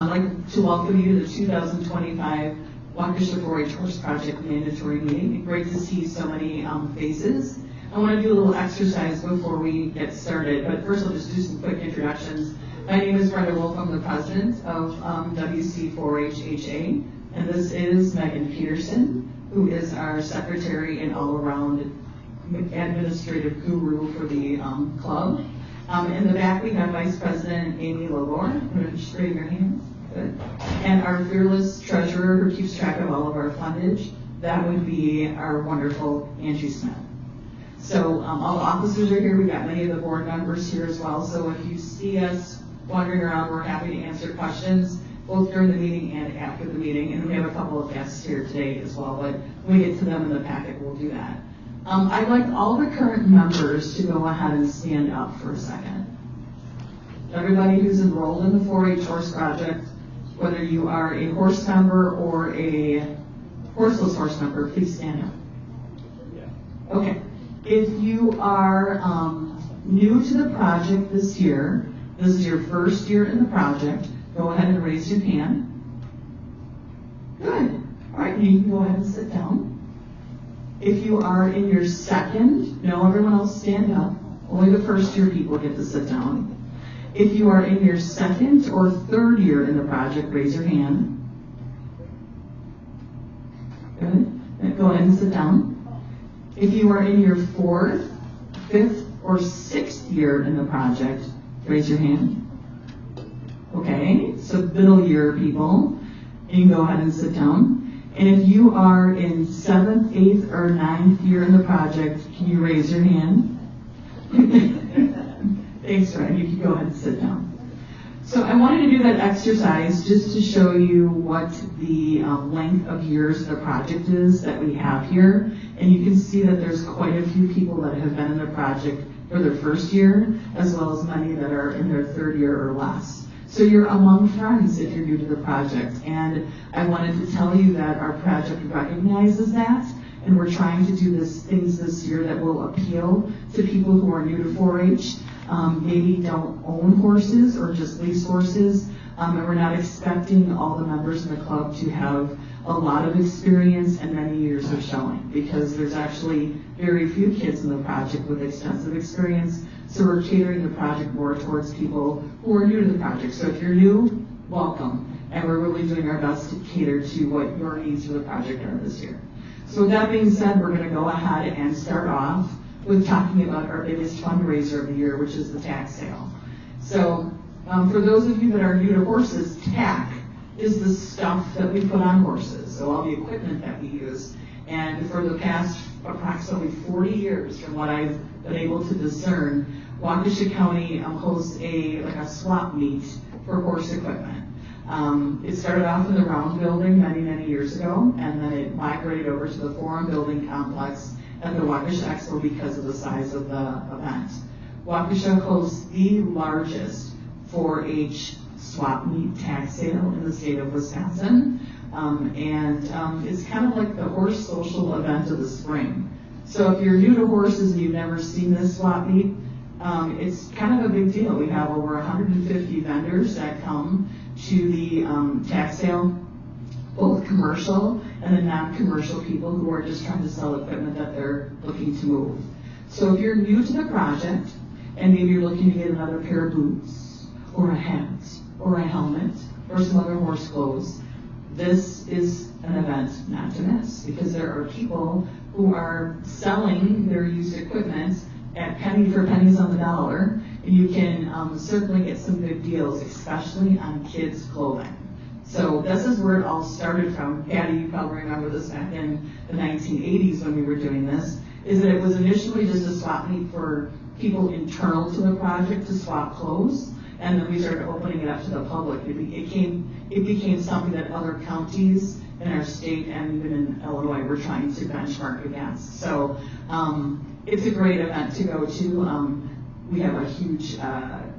I'd like to welcome you to the 2025 Waukesha 4-H Horse Project mandatory meeting. Great to see so many faces. I want to do a little exercise before we get started, but first I'll just do some quick introductions. My name is Brenda Wolf. I'm the president of WC4HHA, and this is Megan Peterson, who is our secretary and all-around administrative guru for the club. In the back, we have Vice President Amy Lalore. Just raise your hands. Good. And our fearless treasurer who keeps track of all of our fundage. That would be our wonderful Angie Smith. So all the officers are here. We've got many of the board members here as well. So if you see us wandering around, we're happy to answer questions both during the meeting and after the meeting. And we have a couple of guests here today as well, but when we get to them in the packet, we'll do that. I'd like all the current members to go ahead and stand up for a second. Everybody who's enrolled in the 4-H Horse Project, whether you are a horse member or a horseless horse member, please stand up. Yeah. Okay. If you are new to the project this year, this is your first year in the project, go ahead and raise your hand. Good. All right, you can go ahead and sit down. If you are in your second, no, everyone else stand up. Only the first year people get to sit down. If you are in your second or third year in the project, raise your hand. Good. Go ahead and sit down. If you are in your fourth, fifth, or sixth year in the project, raise your hand. Okay, so middle year people, and you can go ahead and sit down. And if you are in 7th, 8th, or 9th year in the project, can you raise your hand? Thanks, Ryan. You can go ahead and sit down. So I wanted to do that exercise just to show you what the length of years the project is that we have here. And you can see that there's quite a few people that have been in the project for their first year, as well as many that are in their third year or less. So you're among friends if you're new to the project. And I wanted to tell you that our project recognizes that, and we're trying to do things this year that will appeal to people who are new to 4-H, maybe don't own horses or just lease horses, and we're not expecting all the members in the club to have a lot of experience and many years of showing, because there's actually very few kids in the project with extensive experience. So we're catering the project more towards people who are new to the project. So if you're new, welcome. And we're really doing our best to cater to what your needs for the project are this year. So with that being said, we're going to go ahead and start off with talking about our biggest fundraiser of the year, which is the tack sale. So for those of you that are new to horses, tack is the stuff that we put on horses, so all the equipment that we use. And for the past approximately 40 years, from what I've been able to discern, Waukesha County hosts a swap meet for horse equipment. It started off in the Round Building many years ago, and then it migrated over to the Forum Building complex at the Waukesha Expo because of the size of the event. Waukesha hosts the largest 4-H swap meet tack sale in the state of Wisconsin, and it's kind of like the horse social event of the spring. So if you're new to horses and you've never seen this swap meet, it's kind of a big deal. We have over 150 vendors that come to the tack sale, both commercial and then non-commercial people who are just trying to sell equipment that they're looking to move. So if you're new to the project and maybe you're looking to get another pair of boots or a hat or a helmet or some other horse clothes, this is an event not to miss, because there are people who are selling their used equipment at penny for pennies on the dollar, and you can certainly get some good deals, especially on kids' clothing. So this is where it all started from. Patty, you probably remember this back in the 1980s when we were doing this, is that it was initially just a swap meet for people internal to the project to swap clothes, and then we started opening it up to the public. It became something that other counties in our state and even in Illinois were trying to benchmark against. So it's a great event to go to. We have a huge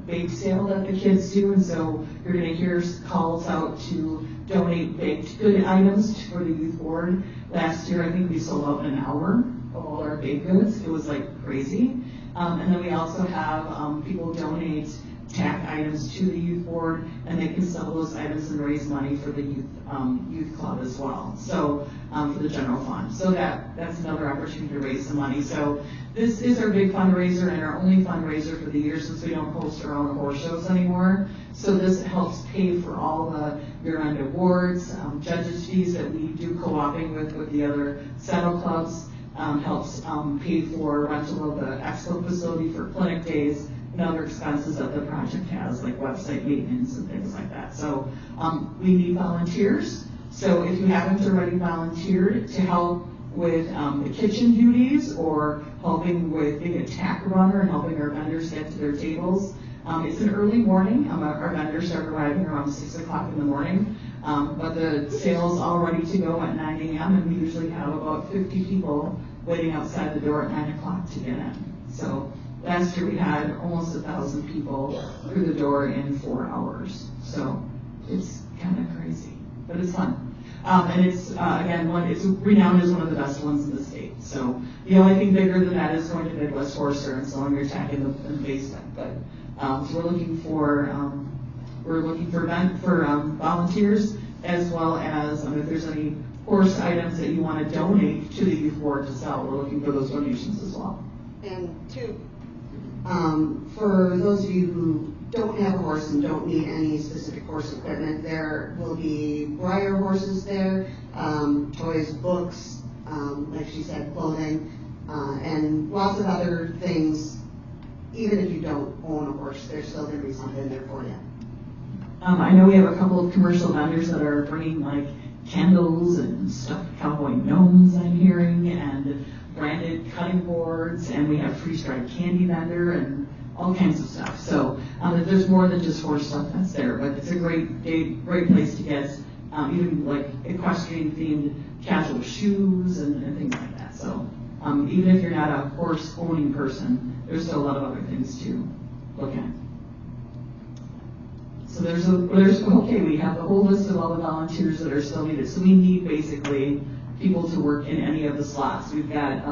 bake sale that the kids do, and so you're going to hear calls out to donate baked good items for the youth board. Last year, I think we sold out in an hour of all our baked goods. It was like crazy. And then we also have people donate tack items to the youth board, and they can sell those items and raise money for the youth club as well. So for the general fund. So that's another opportunity to raise some money. So this is our big fundraiser and our only fundraiser for the year since we don't host our own horse shows anymore. So this helps pay for all the year-end awards, judges' fees that we do co-oping with the other saddle clubs, helps pay for rental of the expo facility for clinic days and other expenses that the project has, like website maintenance and things like that. So we need volunteers. So if you haven't already volunteered to help with the kitchen duties or helping with being a tack runner and helping our vendors get to their tables, it's an early morning. Our vendors start arriving around 6 o'clock in the morning, but the sale's all ready to go at 9 a.m. and we usually have about 50 people waiting outside the door at 9 o'clock to get in. So last year we had almost 1,000 people through the door in 4 hours. So it's kind of crazy, but it's fun. And it's, again, it's renowned as one of the best ones in the state. So the only thing bigger than that is going to Midwest Horser and selling your tack in the basement. But so we're looking for volunteers, as well as if there's any horse items that you want to donate to the youth board to sell. We're looking for those donations as well. And for those of you who don't have a horse and don't need any specific horse equipment, there will be rider horses there, toys, books, like she said, clothing, and lots of other things. Even if you don't own a horse, there's still going to be something there for you. I know we have a couple of commercial vendors that are bringing like candles and stuffed cowboy gnomes, I'm hearing, and branded cutting boards, and we have freeze-dried candy vendor and all kinds of stuff. So there's more than just horse stuff that's there, but it's a great place to get even like equestrian themed casual shoes and things like that. So even if you're not a horse owning person, there's still a lot of other things to look at. So we have the whole list of all the volunteers that are still needed. So we need basically people to work in any of the slots. We've got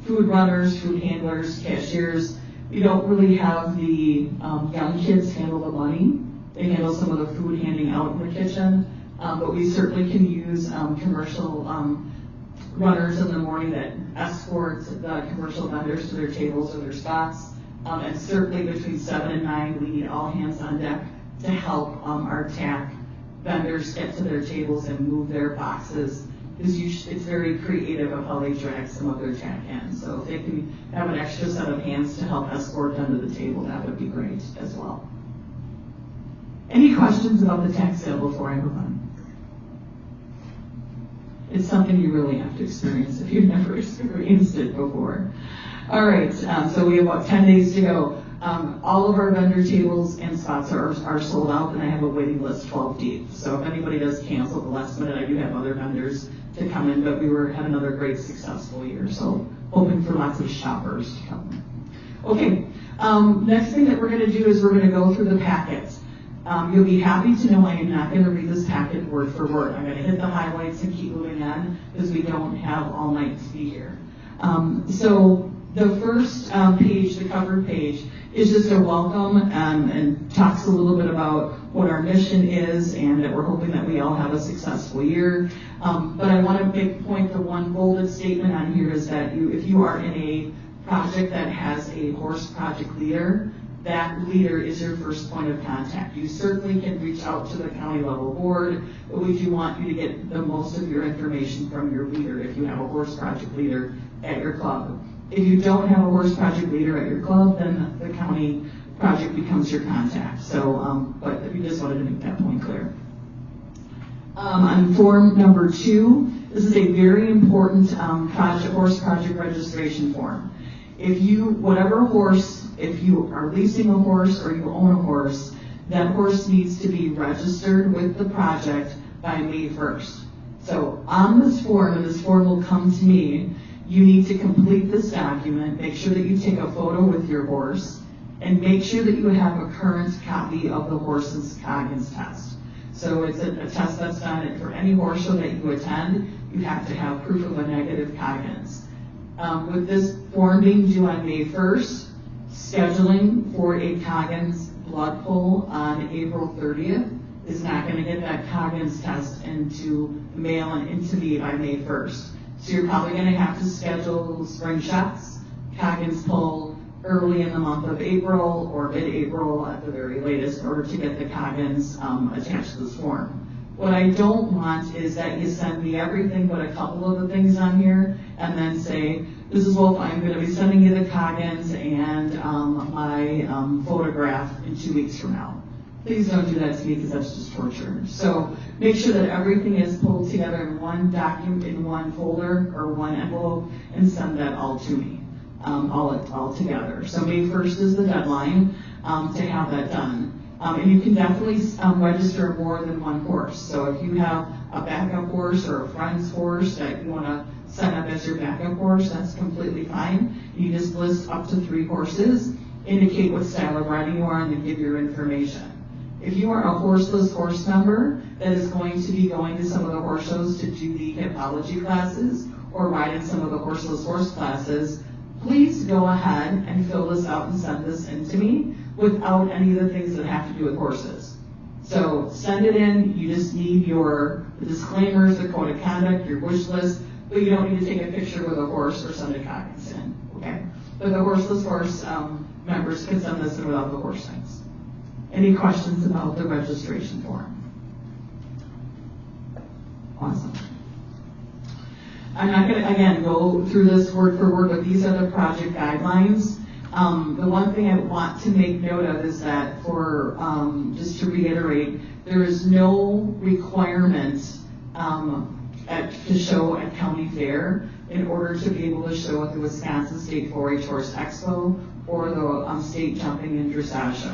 food runners, food handlers, cashiers. We don't really have the young kids handle the money. They handle some of the food handing out in the kitchen, but we certainly can use commercial runners in the morning that escort the commercial vendors to their tables or their spots. And certainly between 7 and 9, we need all hands on deck to help our tack vendors get to their tables and move their boxes. It's very creative of how they drag some of their tack in. So if they can have an extra set of hands to help escort them to the table, that would be great as well. Any questions about the tack sale before I move on? It's something you really have to experience if you've never experienced it before. All right, so we have about 10 days to go. All of our vendor tables and spots are sold out, and I have a waiting list 12 deep. So if anybody does cancel at the last minute, I do have other vendors to come in, but had another great successful year. So hoping for lots of shoppers to come. Okay, next thing that we're going to do is we're going to go through the packets. You'll be happy to know I am not going to read this packet word for word. I'm going to hit the highlights and keep moving on because we don't have all night to be here. So the first page, the cover page, is just a welcome and talks a little bit about what our mission is and that we're hoping that we all have a successful year. But I want to make a point, the one bolded statement on here is that if you are in a project that has a horse project leader, that leader is your first point of contact. You certainly can reach out to the county level board, but we do want you to get the most of your information from your leader if you have a horse project leader at your club. If you don't have a horse project leader at your club, then the county project becomes your contact. So, but we just wanted to make that point clear. On form number 2, this is a very important horse project registration form. If you are leasing a horse or you own a horse, that horse needs to be registered with the project by May 1st. So on this form, and this form will come to me, you need to complete this document, make sure that you take a photo with your horse, and make sure that you have a current copy of the horse's Coggins test. So it's a test that's done for any horse show that you attend, you have to have proof of a negative Coggins. With this form being due on May 1st, scheduling for a Coggins blood pull on April 30th is not going to get that Coggins test into the mail and into me by May 1st. So you're probably going to have to schedule spring shots, Coggins pull early in the month of April or mid-April at the very latest in order to get the Coggins attached to this form. What I don't want is that you send me everything but a couple of the things on here and then say, Mrs. Wolf, I'm going to be sending you the Coggins and my photograph in 2 weeks from now. Please don't do that to me because that's just torture. So make sure that everything is pulled together in one document, in one folder or one envelope, and send that all to me, all together. So May 1st is the deadline to have that done. And you can definitely register more than one horse. So if you have a backup horse or a friend's horse that you want to sign up as your backup horse, that's completely fine. You just list up to 3 horses, indicate what style of riding you are, and then give your information. If you are a horseless horse member that is going to be going to some of the horse shows to do the hippology classes or ride in some of the horseless horse classes, please go ahead and fill this out and send this in to me without any of the things that have to do with horses. So send it in. You just need the disclaimers, the code of conduct, your wish list, but you don't need to take a picture with a horse or send a Coggins in, okay? But the horseless horse members can send this in without the horse things. Any questions about the registration form? Awesome. I'm not going to, again, go through this word for word, but these are the project guidelines. The one thing I want to make note of is that for, just to reiterate, there is no requirement to show at county fair in order to be able to show at the Wisconsin State 4-H Horse Expo or the State Jumping and Dressage Show.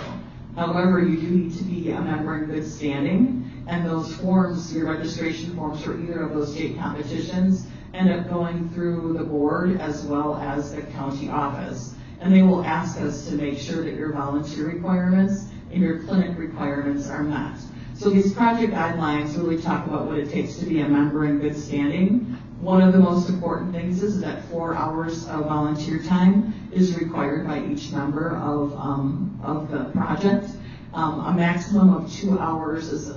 However, you do need to be a member in good standing, and those forms, your registration forms for either of those state competitions, end up going through the board as well as the county office. And they will ask us to make sure that your volunteer requirements and your clinic requirements are met. So these project guidelines really talk about what it takes to be a member in good standing. One of the most important things is that 4 hours of volunteer time is required by each member of the project. A maximum of 2 hours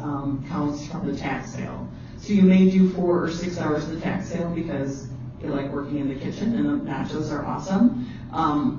counts from the tax sale. So you may do 4 or 6 hours of the tax sale because you like working in the kitchen and the nachos are awesome.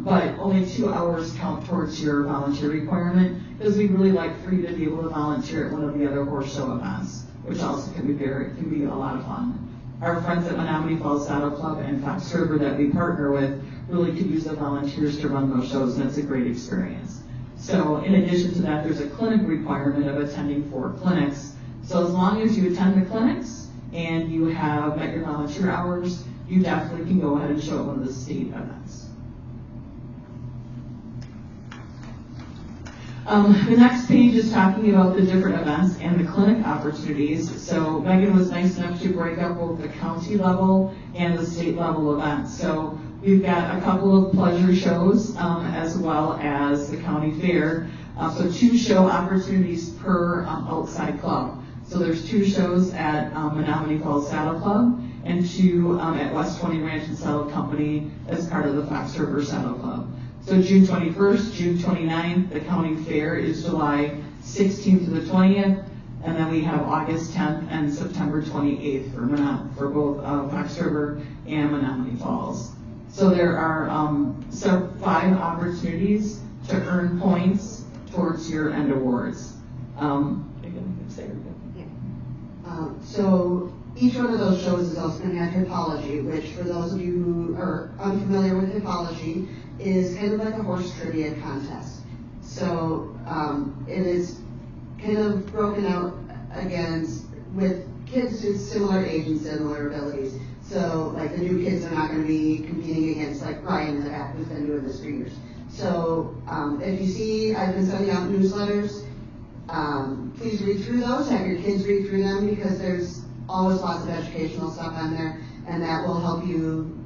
But only 2 hours count towards your volunteer requirement because we really like for you to be able to volunteer at one of the other horse show events, which also can be a lot of fun. Our friends at Menominee Falls Saddle Club and Fox River that we partner with really could use the volunteers to run those shows, and it's a great experience. So in addition to that, there's a clinic requirement of attending 4 clinics. So as long as you attend the clinics and you have met your volunteer hours, you definitely can go ahead and show at one of the state events. The next page is talking about the different events and the clinic opportunities. So Megan was nice enough to break up both the county level and the state level events. So we've got a couple of pleasure shows as well as the county fair. So 2 show opportunities per outside club. So there's 2 shows at Menominee Falls Saddle Club and 2 at West 20 Ranch and Saddle Company as part of the Fox River Saddle Club. So June 21st, June 29th, the county fair is July 16th to the 20th, and then we have August 10th and September 28th for both Fox River and Menominee Falls. So there are 5 opportunities to earn points towards your end awards. So each one of those shows is also going to have hippology, which for those of you who are unfamiliar with hippology, is kind of like a horse trivia contest. So it is kind of broken out against with kids with similar age and similar abilities. So like the new kids are not going to be competing against like Brian who's been doing this for years. So if you see, I've been sending out newsletters. Please read through those, have your kids read through them because there's always lots of educational stuff on there, and that will help you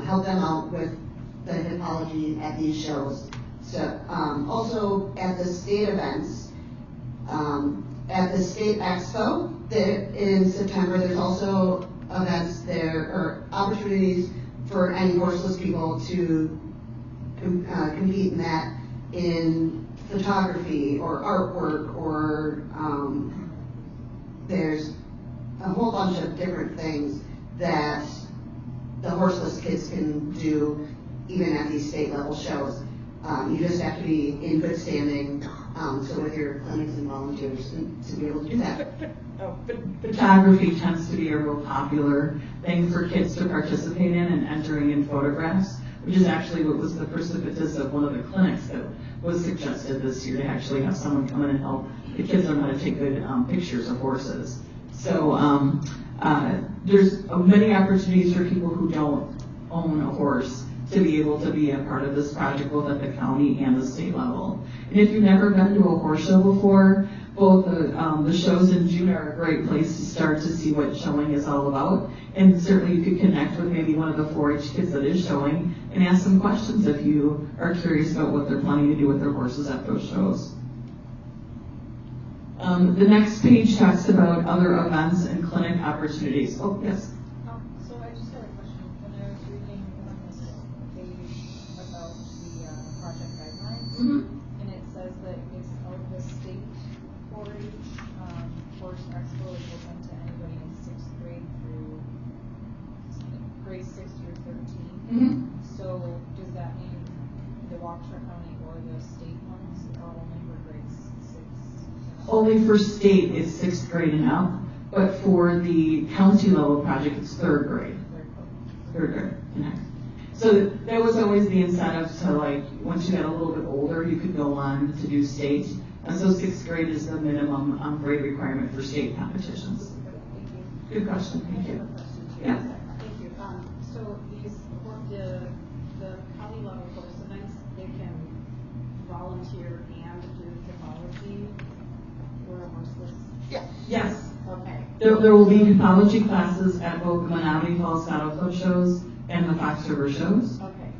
help them out with the hippology at these shows. So also at the state events, at the state expo in September, there's also events there or opportunities for any horseless people to compete in that in photography or artwork or there's a whole bunch of different things that the horseless kids can do even at these state level shows. You just have to be in good standing, so with your clinics and volunteers to be able to do that. Photography tends to be a real popular thing for kids to participate in and entering in photographs, which is actually what was the precipitous of one of the clinics that was suggested this year, to actually have someone come in and help the kids learn how to take good pictures of horses. So there's many opportunities for people who don't own a horse to be able to be a part of this project, both at the county and the state level. And if you've never been to a horse show before, both the shows in June are a great place to start to see what showing is all about. And certainly you could connect with maybe one of the 4-H kids that is showing and ask some questions if you are curious about what they're planning to do with their horses at those shows. The next page talks about other events and clinic opportunities. Oh, yes. So I just had a question. When I was reading on this page about the project guidelines, and it says that it's out of the state 4-H horse expo is open to anybody in 6th grade through grade 6 through 13. So does that mean the Waukesha County or the state ones are only for grades 6? Only for state is 6th grade and up, but for the county level project, it's 3rd grade. 3rd grade. Yeah. So that was always the incentive to, like, once you got a little bit older, you could go on to do state. And so 6th grade is the minimum grade requirement for state competitions. Thank you. Good question. Thank you. Yeah. Thank you. So the county level course events, they can volunteer and do hippology or a horseless? Yeah. Yes. Okay. There will be hippology classes at both the Menominee Falls Saddle Club shows and the Fox River shows. Okay.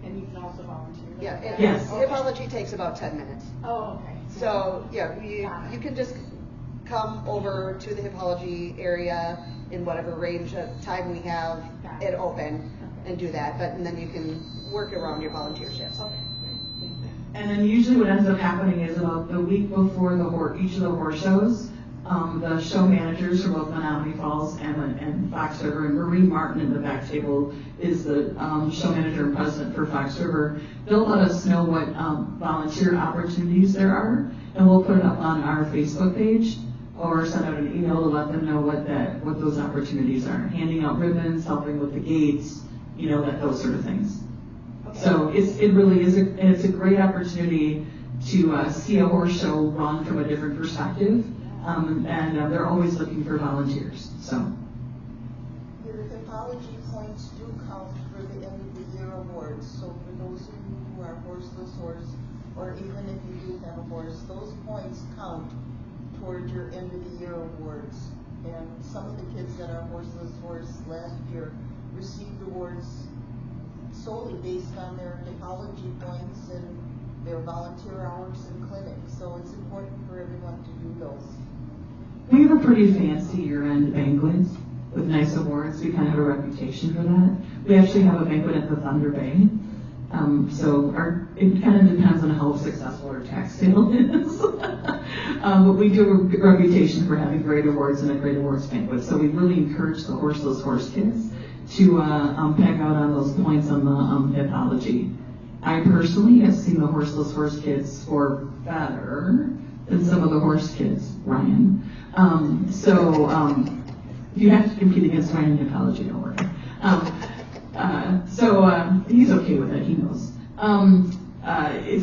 And you can also volunteer? Yeah. And Yes. hippology takes about 10 minutes. Oh, okay. So yeah, you can just come over to the hippology area in whatever range of time we have it open and do that. And then you can work around your volunteer shifts. Okay. And then usually what ends up happening is about the week before each of the horse shows, the show managers for both Menominee Falls and Fox River, and Marie Martin in the back table is the show manager and president for Fox River. They'll let us know what volunteer opportunities there are, and we'll put it up on our Facebook page or send out an email to let them know what those opportunities are. Handing out ribbons, helping with the gates, those sort of things. Okay. So it really is, it's a great opportunity to see a horse show run from a different perspective, and they're always looking for volunteers. So Your hippology points do count for the end of the year awards. So for those of you who are horseless horse, or even if you do have a horse, those points count toward your end of the year awards. And some of the kids that are horseless horse last year received awards solely based on their hippology points and their volunteer hours in clinics. So it's important for everyone to do those. we have a pretty fancy year-end banquet with nice awards. We kind of have a reputation for that. We actually have a banquet at the Thunder Bay. So it kind of depends on how successful our tax sale is. But we do have a reputation for having great awards and a great awards banquet. So we really encourage the Horseless Horse kids to peg out on those points on the hippology. I personally have seen the Horseless Horse kids score better than some of the horse kids, Ryan. If you have to compete against Ryan in hippology, don't worry. He's okay with it, he knows.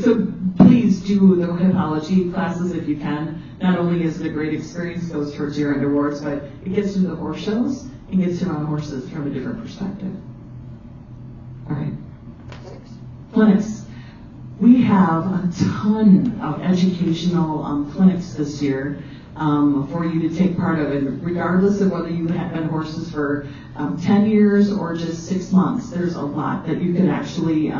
So please do the hippology classes if you can. Not only is it a great experience, goes towards year-end awards, but it gets to the horse shows and gets to run horses from a different perspective. All right. Clinics. We have a ton of educational clinics this year for you to take part of, and regardless of whether you have been horses for 10 years or just 6 months, there's a lot that you can actually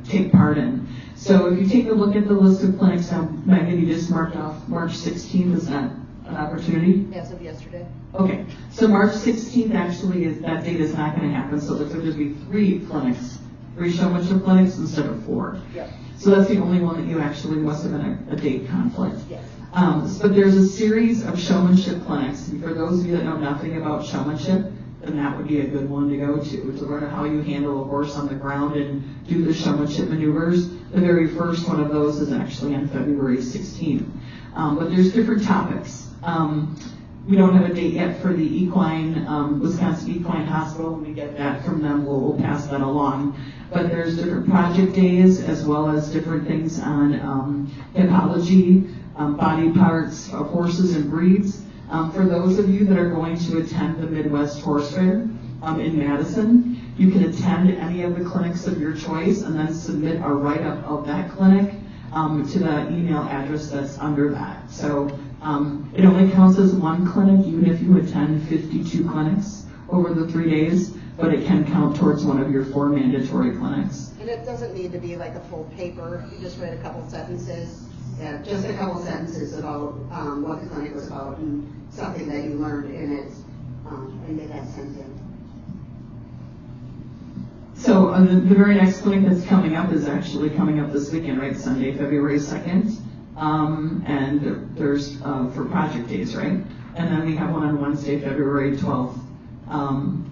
take part in. So if you take a look at the list of clinics, now Megan, you just marked off March 16th, is that an opportunity? As of yesterday. Okay, so March 16th actually that date is not going to happen, so it looks like there's going to be 3 clinics, 3 showmanship clinics instead of 4. Yep. So that's the only one that you actually must have been a date conflict. Yes. But there's a series of showmanship clinics, and for those of you that know nothing about showmanship, then that would be a good one to go to learn how you handle a horse on the ground and do the showmanship maneuvers. The very first one of those is actually on February 16th. But there's different topics. We don't have a date yet for the equine, Wisconsin Equine Hospital. When we get that from them, we'll pass that along. But there's different project days as well as different things on hippology, body parts of horses and breeds. For those of you that are going to attend the Midwest Horse Fair in Madison, you can attend any of the clinics of your choice and then submit a write-up of that clinic to the email address that's under that. So it only counts as one clinic, even if you attend 52 clinics over the 3 days, but it can count towards one of your 4 mandatory clinics. And it doesn't need to be like a full paper. You just write a couple sentences. Yeah, just a couple sentences about what the clinic was about and something that you learned in it, and get that sent in. So the very next clinic that's coming up is actually coming up this weekend, right? Sunday, February 2nd. And there's for project days, right? And then we have one on Wednesday, February 12th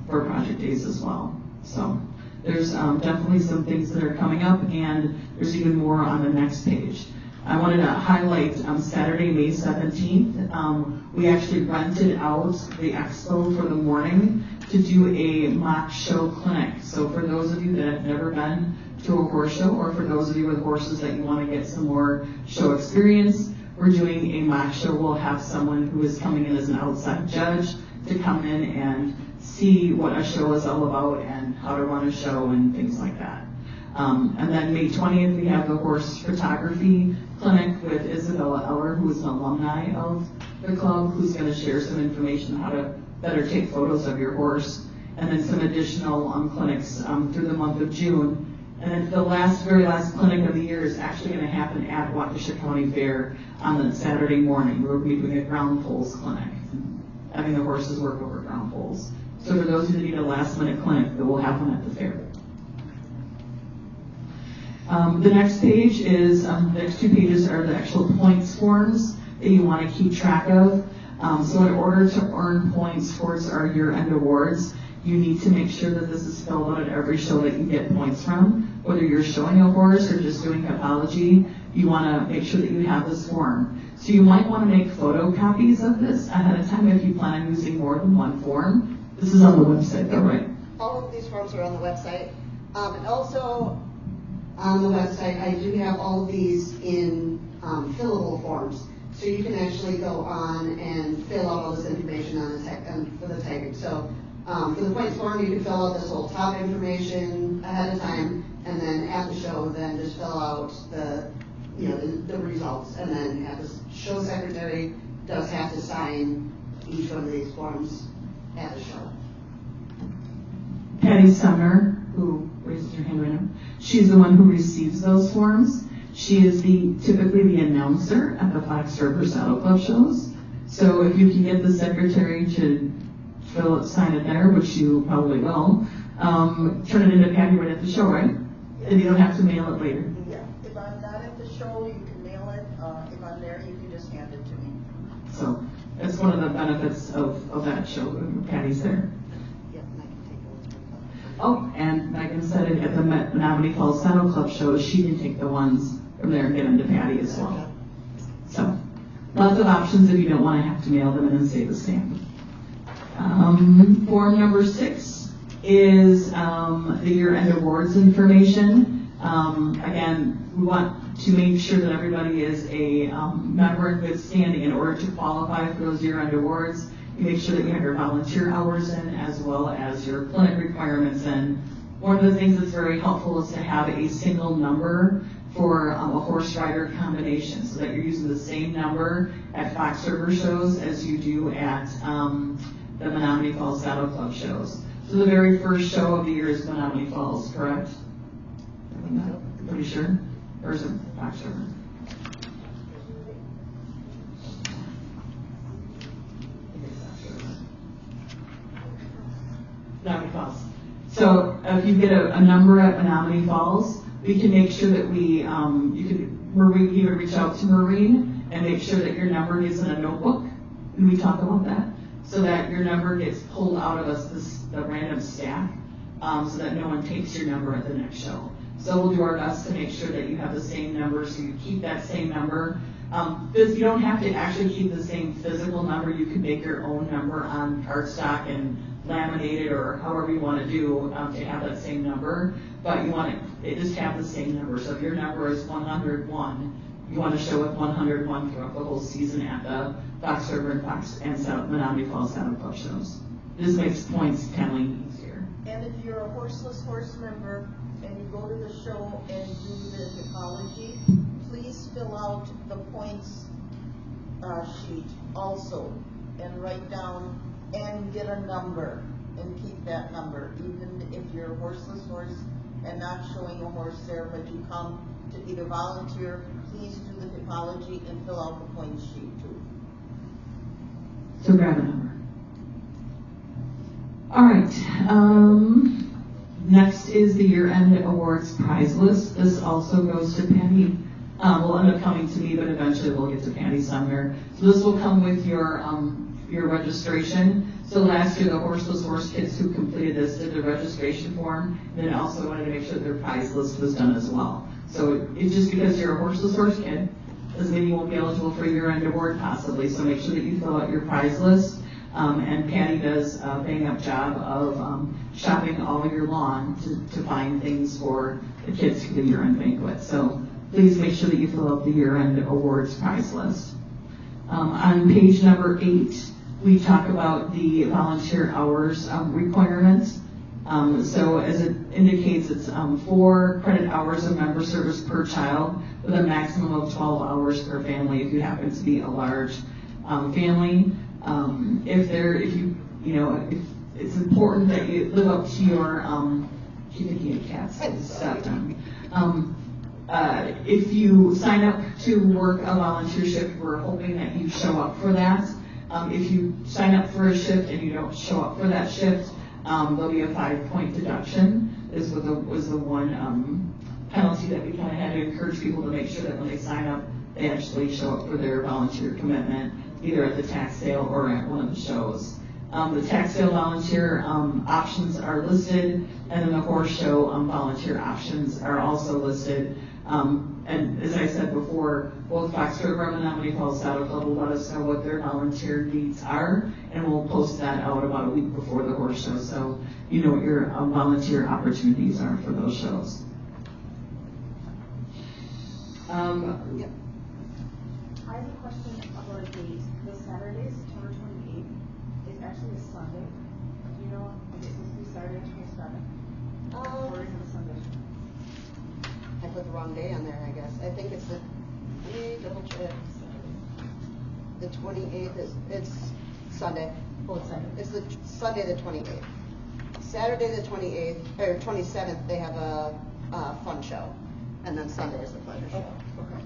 for project days as well. So there's definitely some things that are coming up, and there's even more on the next page. I wanted to highlight Saturday, May 17th. We actually rented out the expo for the morning to do a mock show clinic. So for those of you that have never been to a horse show, or for those of you with horses that you want to get some more show experience, we're doing a mock show. We'll have someone who is coming in as an outside judge to come in and see what a show is all about and how to run a show and things like that. And then May 20th, we have the horse photography clinic with Isabella Eller, who is an alumni of the club, who's going to share some information on how to better take photos of your horse, and then some additional clinics through the month of June. And then the very last clinic of the year is actually going to happen at Waukesha County Fair on the Saturday morning. We're going to be doing a ground poles clinic, having the horses work over ground poles. So for those who need a last minute clinic, that will happen at the fair. The next page is, the next 2 pages are the actual points forms that you want to keep track of. So in order to earn points towards our year-end awards, you need to make sure that this is filled out at every show that you get points from. Whether you're showing a horse or just doing hippology, you want to make sure that you have this form. So you might want to make photocopies of this ahead of time if you plan on using more than one form. This is on the website though, right? All of these forms are on the website. And also on the website, I do have all of these in fillable forms. So you can actually go on and fill out all this information on for the tagging. So for the points form, you can fill out this whole top information ahead of time, and then at the show, then just fill out the results, and then have the show secretary does have to sign each one of these forms at the show. Patty Sumner, who raises her hand right now, she's the one who receives those forms. She is typically the announcer at the Fox River Saddle Club shows. So if you can get the secretary to sign it there, which you probably will, turn it into Patty right at the show, right? And you don't have to mail it later. Yeah, if I'm not at the show, you can mail it. If I'm there, you can just hand it to me. So that's one of the benefits of that show, Patty's there. Yep, and I can take those. Oh, and Megan said it at the Menominee Falls Saddle Club show, she can take the ones from there and get them to Patty as well. So lots of options if you don't want to have to mail them in and save a stamp. Form number 6 is the year-end awards information. Again, we want to make sure that everybody is a member in good standing. In order to qualify for those year-end awards, you make sure that you have your volunteer hours in as well as your clinic requirements in. One of the things that's very helpful is to have a single number for a horse rider combination, so that you're using the same number at Fox River shows as you do at the Menominee Falls Saddle Club shows. So the very first show of the year is Menominee Falls, correct? I'm pretty sure. Or is it Fox River? Menominee Falls. So if you get a number at Menominee Falls, we can make sure that Maureen, you would reach out to Maureen and make sure that your number is in a notebook, and we talk about that, so that your number gets pulled out of the random stack, so that no one takes your number at the next show. So we'll do our best to make sure that you have the same number, so you keep that same number. You don't have to actually keep the same physical number. You can make your own number on cardstock and laminate it, or however you want to do to have that same number. But you want to just have the same number. So if your number is 101, you want to show with 101 throughout the whole season at the Fox River and Menominee Falls Saddle Club shows. This makes points tallying easier. And if you're a Horseless Horse member and you go to the show and do the hippology, please fill out the points sheet also and write down and get a number and keep that number. Even if you're a horseless horse and not showing a horse there, but you come to either volunteer, please do the hippology and fill out the points sheet too. So grab a number. All right. Next is the year-end awards prize list. This also goes to Patty. Will end up coming to me, but eventually we'll get to Patty Sumner. So this will come with your registration. So last year, the Horseless Horse kids who completed this did the registration form, and then also wanted to make sure their prize list was done as well. So it's just because you're a Horseless Horse kid doesn't mean you won't be eligible for a year-end award possibly. So make sure that you fill out your prize list. And Patty does a bang-up job of shopping all year long to find things for the kids for the year-end banquet. So please make sure that you fill out the year-end awards prize list. On page number 8, we talk about the volunteer hours requirements. So as it indicates, it's 4 credit hours of member service per child with a maximum of 12 hours per family if you happen to be a large family. If it's important that you live up to your, keep thinking of cats, stop them. If you sign up to work a volunteer shift, we're hoping that you show up for that. If you sign up for a shift and you don't show up for that shift, there'll be a 5-point deduction. This was the one penalty that we kind of had to encourage people to make sure that when they sign up, they actually show up for their volunteer commitment, either at the tax sale or at one of the shows. The tax sale volunteer options are listed, and then the horse show volunteer options are also listed. And as I said before, both Fox River and Menominee Falls Saddle Club will let us know what their volunteer needs are, and we'll post that out about a week before the horse show, so you know what your volunteer opportunities are for those shows. Yep. I have a question about a date. This Saturday, September 28th, is actually a Sunday. Do you know if it's supposed to be Saturday, 27th? Or is it a Sunday? I put the wrong day on there, I guess. I think it's let me double check. The 28th it's Sunday. Oh, it's Sunday. It's the Sunday the 28th. Saturday the 28th, or 27th, they have a fun show. And then Sunday is the pleasure show. Okay.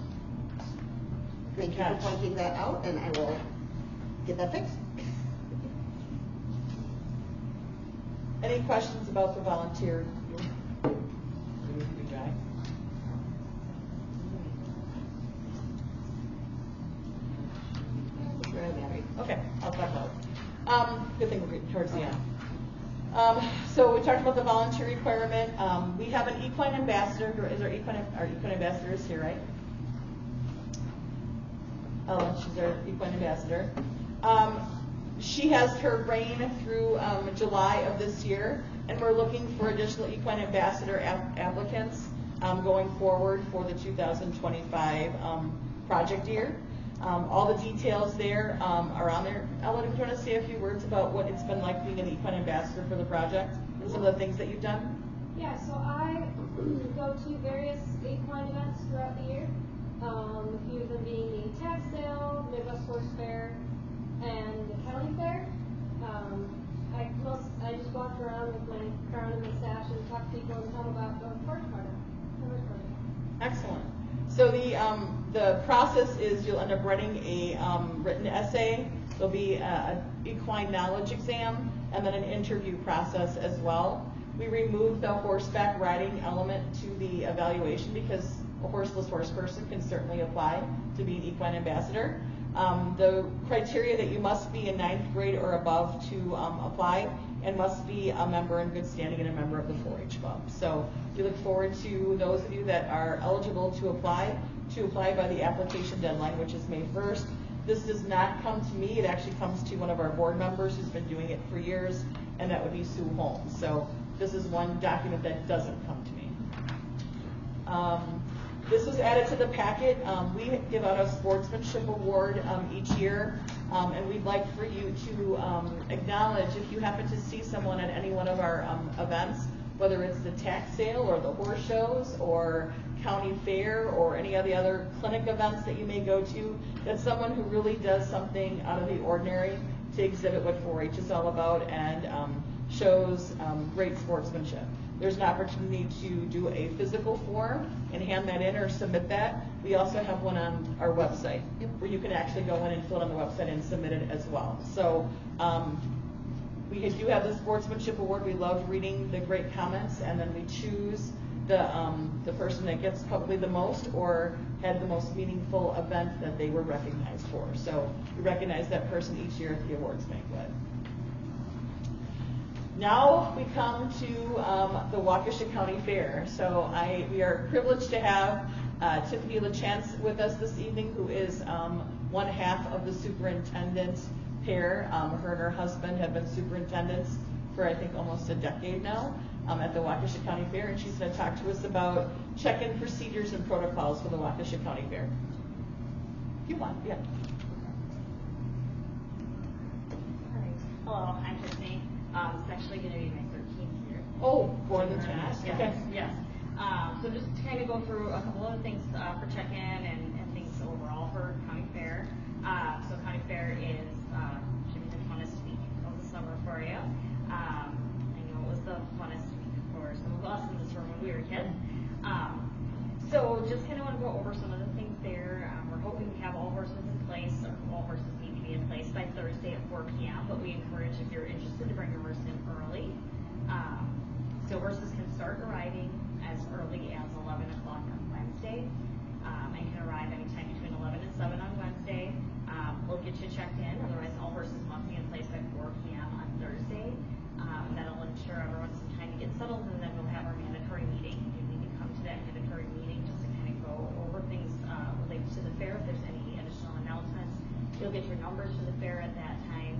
Thank you for pointing that out, and I will get that fixed. Any questions about the volunteer? Okay, I'll talk about it. Good thing we're getting towards the end. So we talked about the volunteer requirement. We have an equine ambassador. Our equine ambassador is here, right? Ellen, she's our equine ambassador. She has her reign through July of this year, and we're looking for additional equine ambassador applicants going forward for the 2025 project year. All the details there are on there. Ellen, do you want to say a few words about what it's been like being an equine ambassador for the project and some of the things that you've done? Yeah, so I go to various equine events throughout the year. A few of them being the tax sale, Midwest Horse Fair, and the county fair. I just walk around with my crown and mustache and talk to people and tell them about the horse project. Excellent. So the process is you'll end up writing a written essay. There'll be an equine knowledge exam and then an interview process as well. We removed the horseback riding element to the evaluation because a horseless horse person can certainly apply to be an equine ambassador. The criteria that you must be in 9th grade or above to apply, and must be a member in good standing and a member of the 4-H club. So we look forward to those of you that are eligible to apply by the application deadline, which is May 1st. This does not come to me, it actually comes to one of our board members who's been doing it for years, and that would be Sue Holmes. So this is one document that doesn't come to me. This was added to the packet. We give out a sportsmanship award each year, and we'd like for you to acknowledge if you happen to see someone at any one of our events, whether it's the tax sale or the horse shows or county fair or any of the other clinic events that you may go to, that's someone who really does something out of the ordinary to exhibit what 4-H is all about and shows great sportsmanship. There's an opportunity to do a physical form and hand that in or submit that. We also have one on our website where you can actually go in and fill it on the website and submit it as well. So we do have the sportsmanship award. We love reading the great comments, and then we choose the person that gets probably the most or had the most meaningful event that they were recognized for. So we recognize that person each year at the awards banquet. Now we come to the Waukesha County Fair. So we are privileged to have Tiffany LaChance with us this evening, who is one half of the superintendent pair. Her and her husband have been superintendents for I think almost a decade now at the Waukesha County Fair, and she's going to talk to us about check-in procedures and protocols for the Waukesha County Fair. If you want, yeah. All right. Hello, I'm Tiffany. It's actually going to be my 13th year. Oh, more than that. Yes, Okay. yes. So just to kind of go through a couple of things for check-in and things overall for County Fair. So County Fair is should be the funnest week of the summer for you. I know it was the funnest week for some of us in this room when we were kids. So just kind of want to go over some of the things there. We're hoping to have all horses in place, or all horses need to be in place by Thursday at 4 p.m., but we encourage, if you're interested, to bring your horse in early. So horses can start arriving as early as 11 o'clock on Wednesday, and can arrive anytime between 11 and 7 on Wednesday. We'll get you checked in, otherwise all horses must be in place by 4 p.m. on Thursday. That'll ensure everyone some time to get settled, and then we'll have our mandatory meeting. You need to come to that mandatory meeting just to kind of go over things related to the fair. If there's any additional announcements, you'll get your numbers for the fair at that time.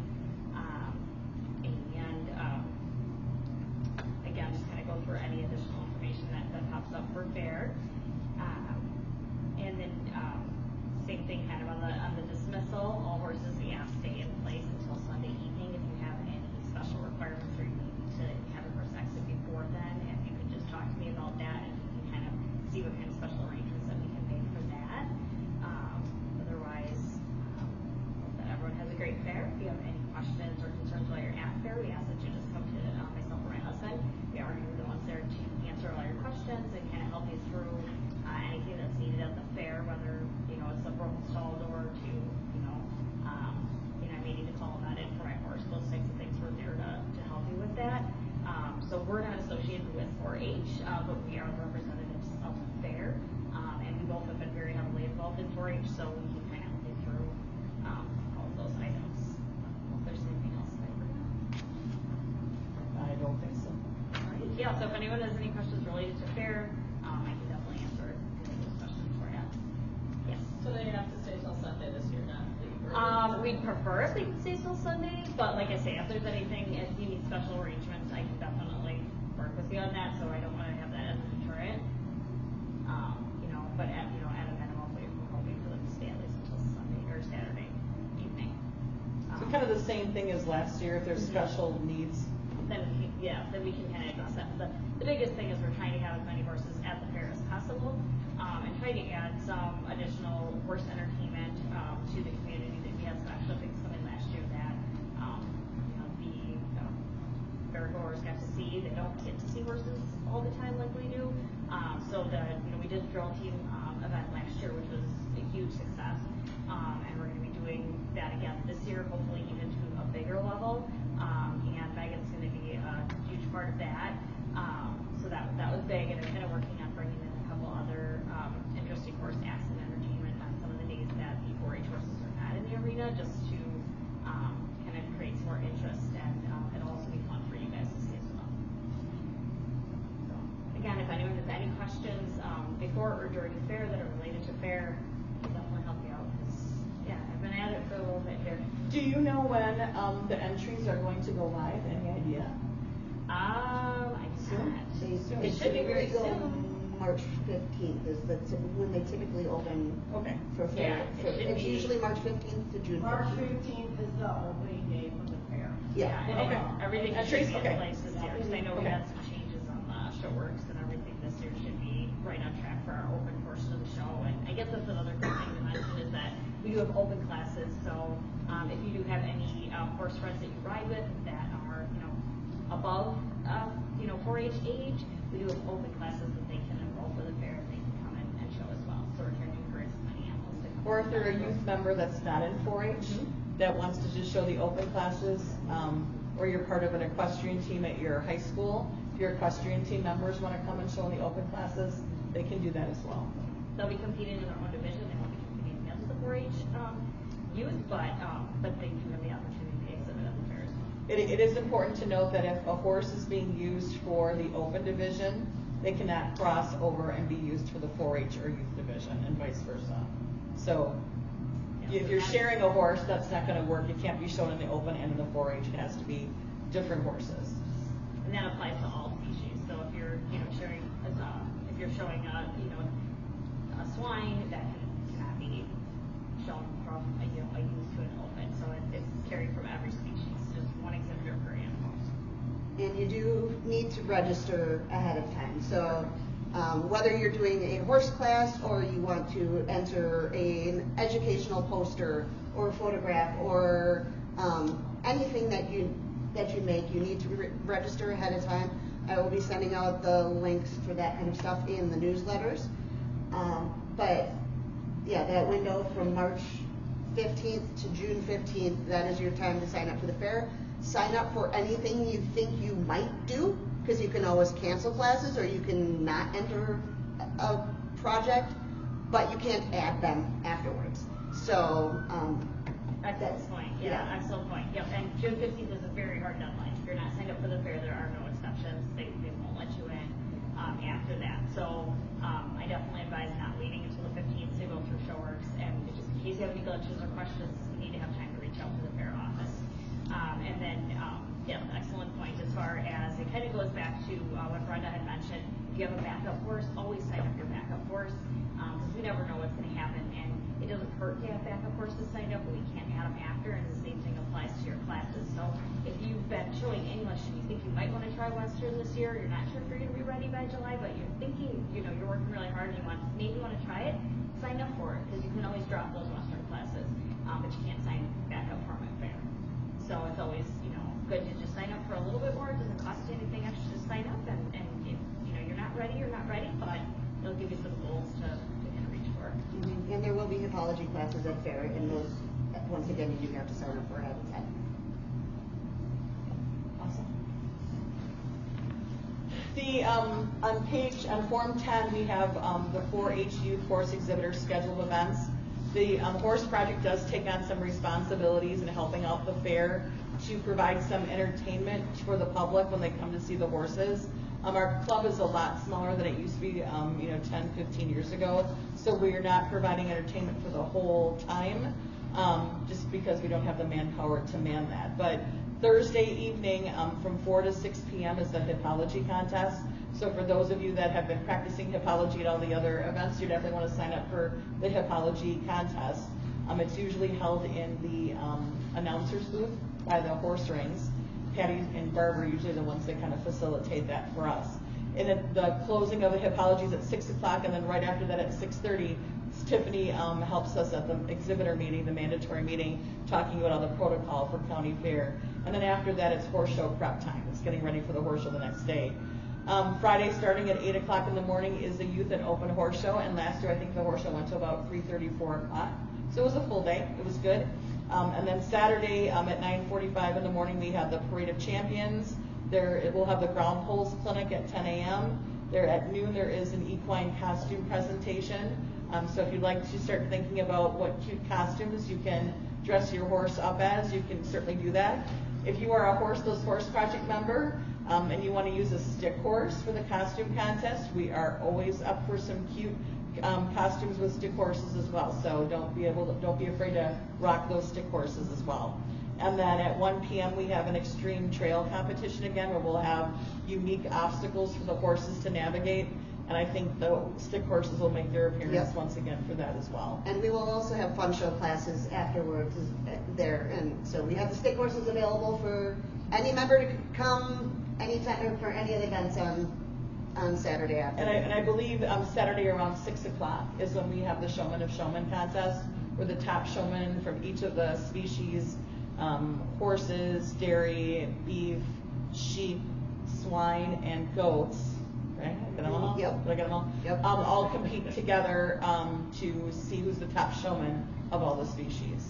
Again, just kind of go through any additional information that pops up for fair. And then same thing kind of on the dismissal. All horses stay in place until Sunday evening. If you have any special requirements or you need to have a horse exit before then, if you could just talk to me about that, and we can kind of see what kind of special arrangements that we can make for that. Otherwise, hope that everyone has a great fair. If you have any questions or concerns while you're at fair, we ask that you just come to myself or my husband. We are the ones there to answer all your questions and kind of help you through anything that's needed at the fair, whether it's a broken stall door to I may need to call a vet in for my horse. Those types of things, we're there to help you with that. So we're not associated with 4-H, but we are the representatives of the fair, and we both have been very heavily involved in 4-H, so we can kind of help you through all of those items. If there's anything else that I forgot. I don't think so. All right. Yeah, so if anyone has any questions related to fair, I can definitely answer any of those questions for you. Yes. So they have to stay till Sunday this year, not leave early? We'd prefer if they can stay till Sunday, but like I say, if there's anything, if you need special arrangements, I can definitely work with you on that, so I don't want to have that as a deterrent. But at a minimum, we're hoping for them to stay at least until Sunday or Saturday evening. So kind of the same thing as last year, if there's special needs. Then we can kind of address that. The biggest thing is we're trying to have as many horses at the fair as possible, and try to add some additional horse entertainment to the community. That we had some extra things come in last year that the fairgoers got to see. They don't get to see horses all the time like we do. So we did a drill team event last year, which was a huge success, and we're going to be doing that again this year, hopefully even to a bigger level. And Megan's going to be a huge part of that. or during fair that are related to fair, I'll definitely help you out, because, yeah, I've been at it for a little bit here. Do you know when the entries are going to go live? Any idea? I Soon? can't. It should be very They go soon. March 15th is when they typically open Okay. for fair. Yeah, it should It's be- usually March 15th to June 15th. March 15th is the opening day for the fair. Yeah. And Okay. everything should Entries? be in Okay. place this year, because I know we Okay. had some changes on the show works and everything this year should be right on track for our open portion of the show. And I guess that's another good thing to mention is that we do have open classes, so if you do have any horse friends that you ride with that are, above, 4-H age, we do have open classes that they can enroll for the fair and they can come in and show as well. So we're trying to encourage as many animals to come. Or if they're a youth member that's not in 4-H, that wants to just show the open classes, or you're part of an equestrian team at your high school, if your equestrian team members want to come and show in the open classes, they can do that as well. They'll be competing in their own division, they won't be competing against the 4-H youth, but they do have the opportunity to exhibit at the fair as well. It is important to note that if a horse is being used for the open division, they cannot cross over and be used for the 4-H or youth division and vice versa. So if you're sharing a horse, that's not going to work. It can't be shown in the open and in the 4-H. It has to be different horses. And that applies to all species. So if you're, sharing, if you're showing a swine, that cannot be shown from a youth to an open. So it's carried from every species, just one exhibitor per animal. And you do need to register ahead of time. So whether you're doing a horse class or you want to enter an educational poster or photograph or anything that you make, you need to register ahead of time. I will be sending out the links for that kind of stuff in the newsletters. But yeah, that window from March 15th to June 15th, that is your time to sign up for the fair. Sign up for anything you think you might do, because you can always cancel classes or you can not enter a project, but you can't add them afterwards. So Excellent point. Yeah, excellent point. Yep. And June 15th is a very hard deadline. If you're not signed up for the fair, there are no exceptions. They won't let you in after that. So I definitely advise not waiting until the 15th to go through show works. And just in case you have any glitches or questions, you need to have time to reach out to the fair office. And then, excellent point as far as it kind of goes back to what Brenda had mentioned. If you have a backup horse, always sign up your backup horse, because we never know what's going to happen. And it doesn't hurt to have backup horses signed up, but we can't add them after, and the same thing applies to your classes. So if you've been showing English and you think you might want to try Western this year, you're not sure if you're going to be ready by July, but you're thinking, you're working really hard and you maybe want to try it, sign up for it, because you can always drop those Western classes, but you can't sign back up for them at fair. So it's always, good to just sign up for a little bit more. It doesn't cost you anything extra to sign up, and if, you're not ready, but it'll give you some goals to kind of reach for. Mm-hmm. And there will be hippology classes at fair, and those, once again, you do have to sign up for ahead of time. Awesome. On Form 10, we have the 4-H Youth Horse Exhibitor scheduled events. The Horse Project does take on some responsibilities in helping out the fair to provide some entertainment for the public when they come to see the horses. Our club is a lot smaller than it used to be, 10, 15 years ago. So we are not providing entertainment for the whole time, just because we don't have the manpower to man that. But Thursday evening from 4 to 6 p.m. is the hippology contest. So for those of you that have been practicing hippology at all the other events, you definitely want to sign up for the hippology contest. It's usually held in the announcer's booth by the horse rings. Patty and Barb are usually the ones that kind of facilitate that for us. And then the closing of the hippology is at 6 o'clock, and then right after that at 6:30, Tiffany helps us at the exhibitor meeting, the mandatory meeting, talking about all the protocol for county fair. And then after that, it's horse show prep time. It's getting ready for the horse show the next day. Friday, starting at 8 o'clock in the morning, is the youth and open horse show. And last year, I think the horse show went to about 3:30, 4 o'clock. So it was a full day. It was good. And then Saturday at 9:45 in the morning, we have the Parade of Champions. We'll have the Ground Poles Clinic at 10 a.m. At noon, there is an equine costume presentation. So if you'd like to start thinking about what cute costumes you can dress your horse up as, you can certainly do that. If you are a Horseless Horse Project member and you want to use a stick horse for the costume contest, we are always up for some cute costumes with stick horses as well. So don't be afraid to rock those stick horses as well. And then at 1 p.m. we have an extreme trail competition again, where we'll have unique obstacles for the horses to navigate. And I think the stick horses will make their appearance once again for that as well. And we will also have fun show classes afterwards there. And so we have the stick horses available for any member to come anytime for any of the events on Saturday afternoon. And I believe Saturday around 6 o'clock is when we have the Showman of Showmen contest, where the top showmen from each of the species, horses, dairy, beef, sheep, swine, and goats, right? Did I get them all? Yep. Did I get them all? Yep. All compete together to see who's the top showman of all the species.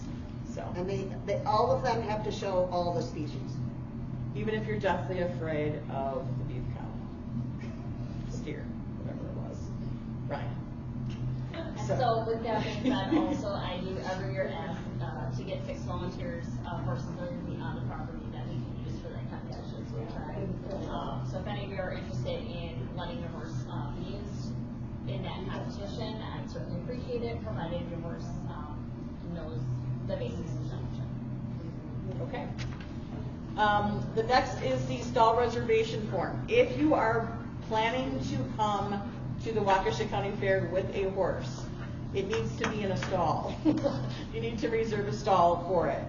So. And they all of them have to show all the species. Even if you're deathly afraid of the beef cow, steer, whatever it was. Ryan. And so with that being said, also I do every year ask to get 6 volunteers, horses that are going to be on the property that we can use for that competition. So if any of you are interested in letting your horse be used in that competition, I'd certainly appreciate it, provided your horse knows the basics of showmanship. Okay. The next is the stall reservation form. If you are planning to come to the Waukesha County Fair with a horse, it needs to be in a stall. You need to reserve a stall for it.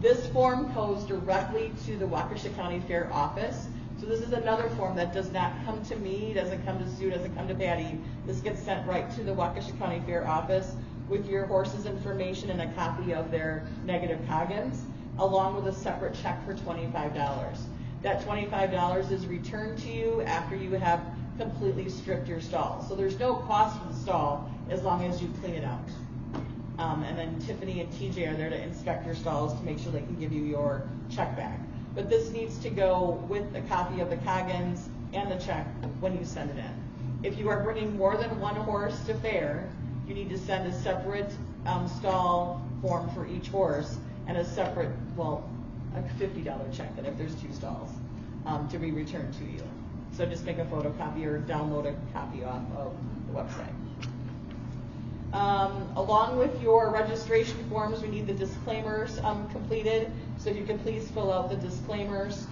This form goes directly to the Waukesha County Fair office. So this is another form that does not come to me, doesn't come to Sue, doesn't come to Patty. This gets sent right to the Waukesha County Fair office with your horse's information and a copy of their negative Coggins, along with a separate check for $25. That $25 is returned to you after you have completely stripped your stall. So there's no cost for the stall as long as you clean it out. And then Tiffany and TJ are there to inspect your stalls to make sure they can give you your check back. But this needs to go with a copy of the Coggins and the check when you send it in. If you are bringing more than one horse to fair, you need to send a separate stall form for each horse and a separate, a $50 check then if there's 2 stalls to be returned to you. So just make a photocopy or download a copy off of the website. Along with your registration forms, we need the disclaimers completed. So if you could please fill out the disclaimers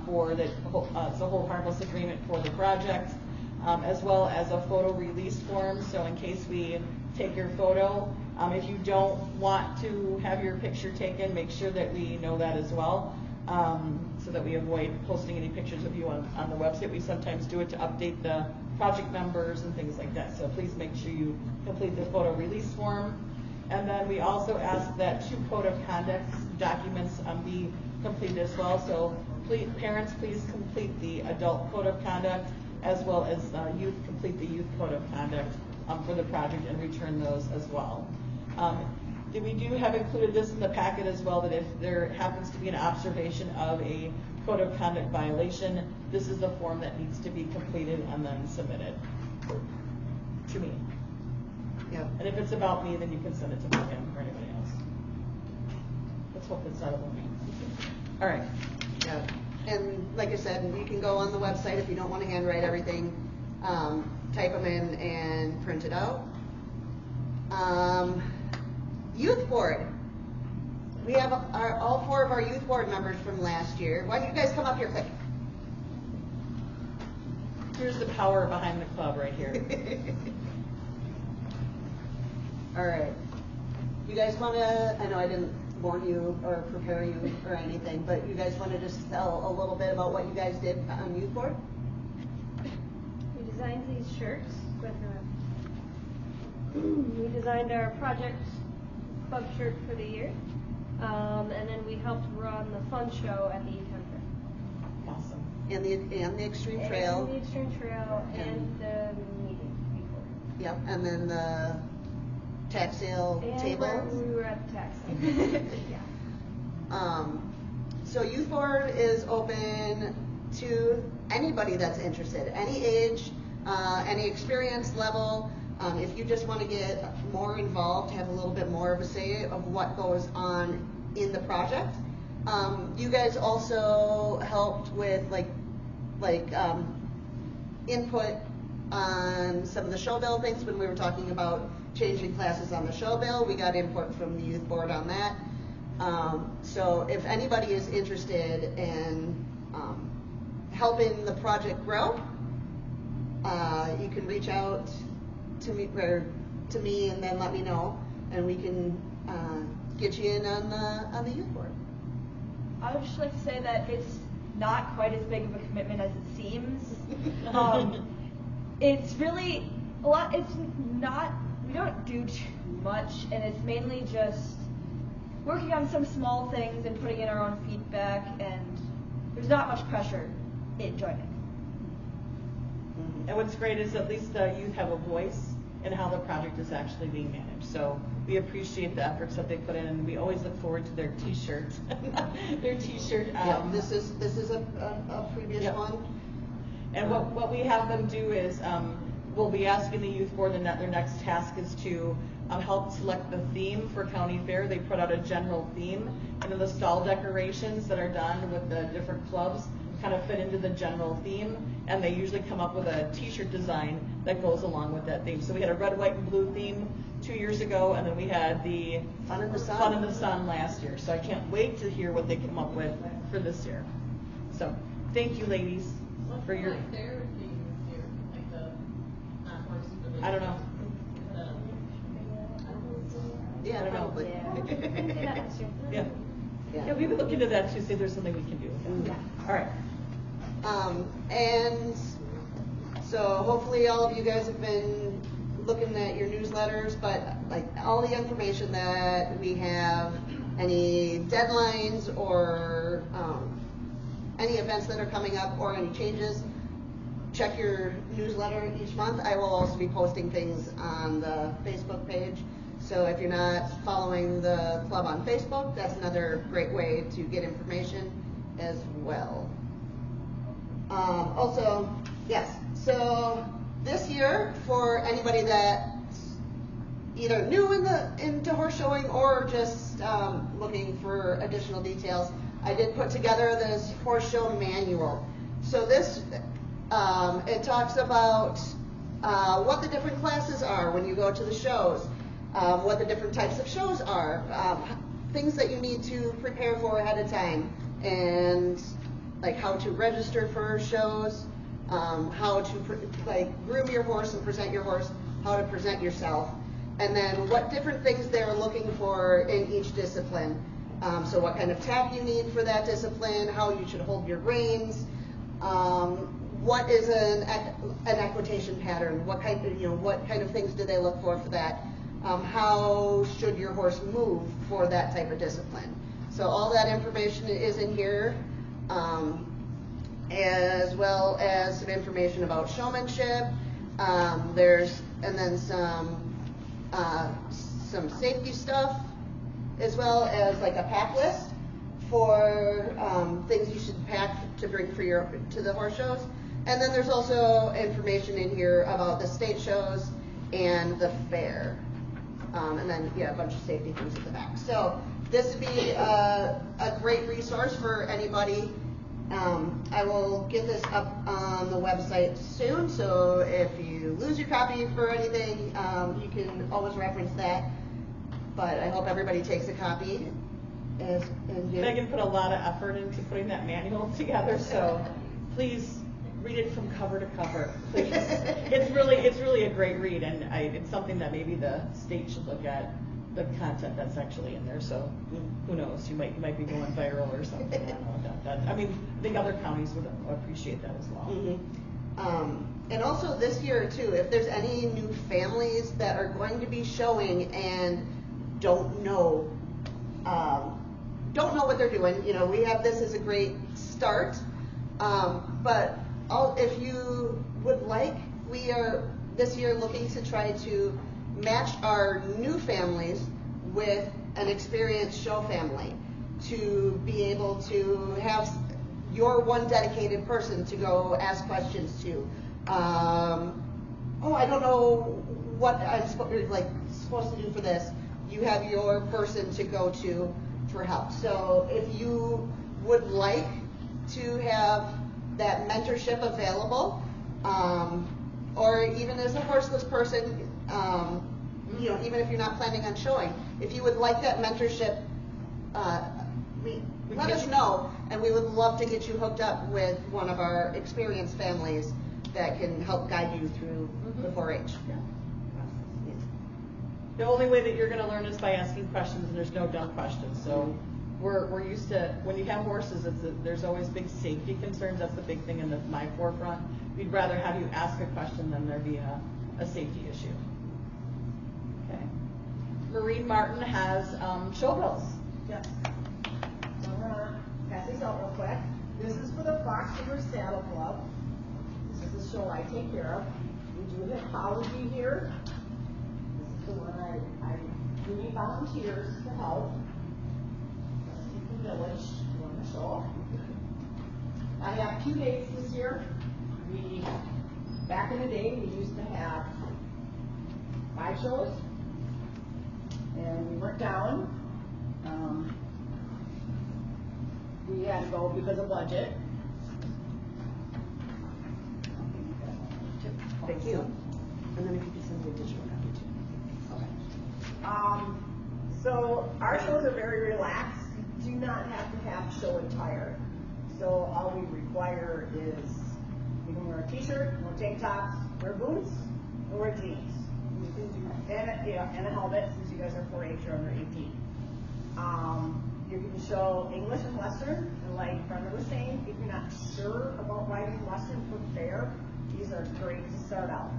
for the whole harmless agreement for the project, as well as a photo release form. So in case we take your photo, if you don't want to have your picture taken, make sure that we know that as well, so that we avoid posting any pictures of you on the website. We sometimes do it to update the project members and things like that. So please make sure you complete the photo release form. And then we also ask that 2 code of conduct documents be completed as well. So parents, please complete the adult code of conduct, as well as youth complete the youth code of conduct for the project and return those as well. We do have included this in the packet as well, that if there happens to be an observation of a code of conduct violation, this is the form that needs to be completed and then submitted to me. Yep. And if it's about me, then you can send it to him or anybody else. Let's hope it's not about me. All right. Yeah. And like I said, you can go on the website if you don't want to handwrite everything, type them in and print it out. Youth board. We have all 4 of our youth board members from last year. Why don't you guys come up here quick? Here's the power behind the club right here. All right. You guys want to, I know I didn't warn you or prepare you or anything, but you guys want to just tell a little bit about what you guys did on youth board? We designed these shirts with we designed our project club shirt for the year, and then we helped run the fun show at the Econ Fair. Awesome. And the Extreme Trail. And the Extreme Trail and the meeting before. Yep, and then the tax sale table. We were at the tax sale. Yeah. So youth board is open to anybody that's interested, any age, any experience level. If you just want to get more involved, have a little bit more of a say of what goes on in the project. You guys also helped with like input on some of the show bill things when we were talking about changing classes on the show bill. We got input from the youth board on that. So if anybody is interested in helping the project grow, you can reach out to me and then let me know, and we can get you in on the youth board. I would just like to say that it's not quite as big of a commitment as it seems. It's really a lot. It's not. We don't do too much, and it's mainly just working on some small things and putting in our own feedback. And there's not much pressure in joining. And what's great is at least the youth have a voice in how the project is actually being managed. So we appreciate the efforts that they put in, and we always look forward to their T-shirts. Their T-shirt. Yeah, this is a previous one. And what we have them do is we'll be asking the youth board, and their next task is to help select the theme for county fair. They put out a general theme, and then the stall decorations that are done with the different clubs kind of fit into the general theme, and they usually come up with a T-shirt design that goes along with that theme. So we had a red, white, and blue theme 2 years ago, and then we had the Fun in the Sun. Fun in the Sun last year. So I can't wait to hear what they come up with for this year. So thank you, ladies, for your. I don't know. Yeah, probably. Yeah. Yeah, we've been looking into that too, see if there's something we can do with that. Yeah. All right. And so hopefully all of you guys have been looking at your newsletters, but like all the information that we have, any deadlines or any events that are coming up or any changes, check your newsletter each month. I will also be posting things on the Facebook page. So if you're not following the club on Facebook, that's another great way to get information as well. Also, yes, so this year, for anybody that's either new into horse showing or just looking for additional details, I did put together this horse show manual. So this, it talks about what the different classes are when you go to the shows, what the different types of shows are, things that you need to prepare for ahead of time, and like how to register for shows, how to groom your horse and present your horse, how to present yourself, and then what different things they're looking for in each discipline. So what kind of tack you need for that discipline, how you should hold your reins, what is an equitation pattern, what kind of things do they look for that, how should your horse move for that type of discipline. So all that information is in here. As well as some information about showmanship. And then some safety stuff, as well as like a pack list for things you should pack to bring to the horse shows. And then there's also information in here about the state shows and the fair. And then a bunch of safety things at the back. So this would be a great resource for anybody. I will get this up on the website soon, so if you lose your copy for anything, you can always reference that. But I hope everybody takes a copy. Megan put a lot of effort into putting that manual together, so please read it from cover to cover. Please. It's really a great read, and it's something that maybe the state should look at. The content that's actually in there, so who knows? You might be going viral or something. I don't know about that. I mean, I think other counties would appreciate that as well. Mm-hmm. And also this year too, if there's any new families that are going to be showing and don't know what they're doing, we have this as a great start. But if you would like, we are this year looking to try to match our new families with an experienced show family to be able to have your one dedicated person to go ask questions to. I don't know what I'm supposed to do for this. You have your person to go to for help. So if you would like to have that mentorship available, or even as a horseless person, you know, even if you're not planning on showing, if you would like that mentorship, let us know, and we would love to get you hooked up with one of our experienced families that can help guide you through the 4-H. The only way that you're going to learn is by asking questions, and there's no dumb questions. So we're used to, when you have horses, there's always big safety concerns. That's the big thing in my forefront. We'd rather have you ask a question than there be a safety issue. Okay. Maureen Martin has show bills. Yes. I'm gonna pass these out real quick. This is for the Fox River Saddle Club. This is the show I take care of. We do hippology here. This is the one we need volunteers to help. Let's keep the village on the show. I have 2 dates this year. Back in the day, we used to have 5 shows, and we went down. We had to go because of budget. Thank you. And then if you could send me a digital copy too. Okay. So our shows are very relaxed. You do not have to have show attire. So all we require is you can wear a t-shirt, no tank tops, wear boots, or wear jeans. And a helmet, since you guys are 4-H or under 18. You can show English and Western, and like Brenda was saying, if you're not sure about riding Western for fair, these are great to start out.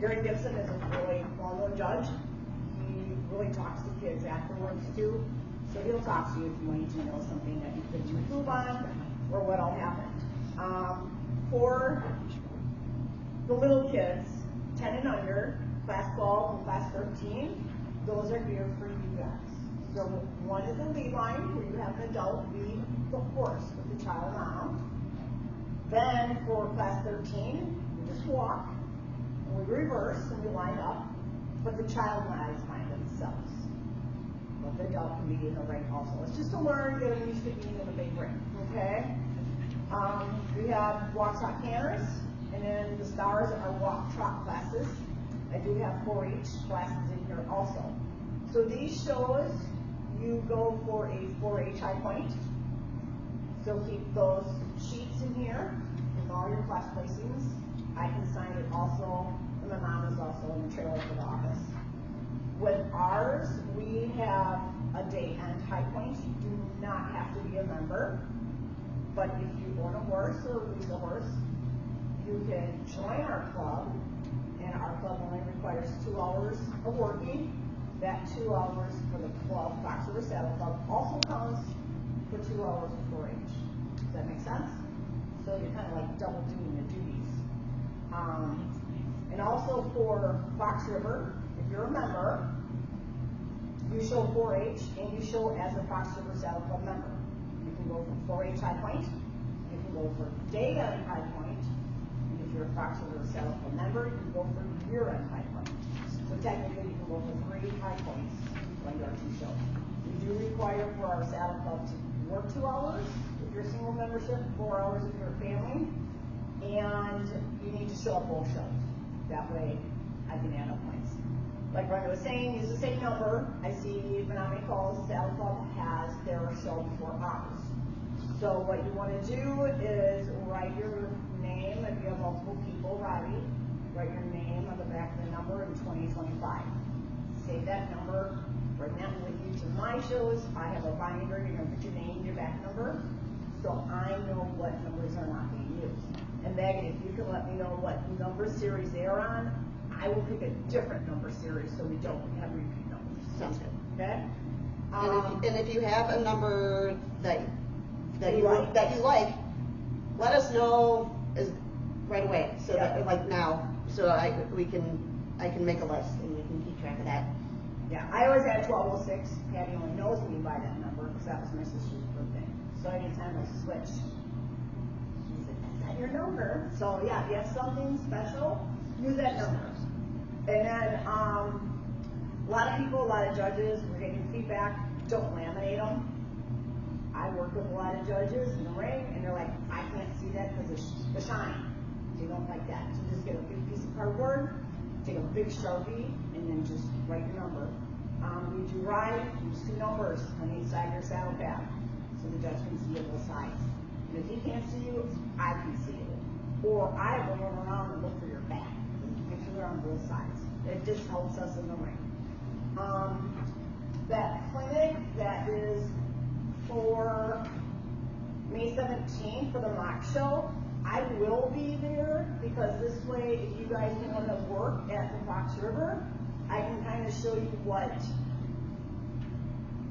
Gary Gibson is a really well-known judge. He really talks to kids afterwards too, so he'll talk to you if you need to know something that you could improve on or what'll happen. For the little kids, 10 and under, class 12 and class 13, those are geared for you guys. So one is a lead line where you have an adult lead the horse with the child on. Then for class 13, we just walk, and we reverse, and we line up, but the child lies behind themselves. But the adult can be in the ring also. It's just to learn, get used to being in the big ring, okay? We have walk, trot, canters, and then the stars are walk, trot classes. I do have 4-H classes in here also. So these shows, you go for a 4-H high point. So keep those sheets in here with all your class placings. I can sign it also, and my mom is also in the trailer for the office. With ours, we have a day end high point. You do not have to be a member, but if you own a horse or lease a horse, you can join our club, and our club only requires 2 hours of working. That 2 hours for the club, Fox River Saddle Club, also counts for 2 hours of 4-H. Does that make sense? So you're kind of like double doing the duties. And also for Fox River, if you're a member, you show 4-H and you show as a Fox River Saddle Club member. You can go for 4-H high point, you can go for day end high point, and if you're a Fox River Saddle Club member, you can go for year end high point. So technically, you can go for 3 high points when you're 2 shows. We do require for our saddle club to work 2 hours if you're a single membership, 4 hours if you're a family, and you need to show up both shows. That way, I can add up points. Like Brenda was saying, use the same number. I see Menominee Falls Saddle Club has their show before ours. So what you want to do is write your name if you have multiple people riding. Write your name on the back of the number in 2025. Save that number. Bring that with you to my shows. I have a binder. You're going to put your name, your back number, so I know what numbers are not being used. And Megan, if you can let me know what number series they're on, I will pick a different number series so we don't have repeat numbers. Sounds good. Okay? And if you have a number that you like, let us know right away. So that like now, so I can make a list and we can keep track of that. Yeah, I always had 1206. Patty only knows me by that number because that was my sister's birthday. So anytime I switch, she's like, "That's not your number." So yeah, if you have something special, use that number. And then a lot of people, a lot of judges, we're getting feedback. Don't laminate them. I work with a lot of judges in the ring, and they're like, "I can't see that because of the shine." They don't like that. So just get a big piece of cardboard, take a big Sharpie, and then just write your number. When you do ride, use 2 numbers on each side of your saddle pad, so the judge can see you both sides. And if he can't see you, I can see you. Or I will run around and look for your back. Make sure they're on both sides. It just helps us in the ring. That clinic that is for May 17th for the mock show, I will be there because this way, if you guys want to work at the Fox River, I can kind of show you what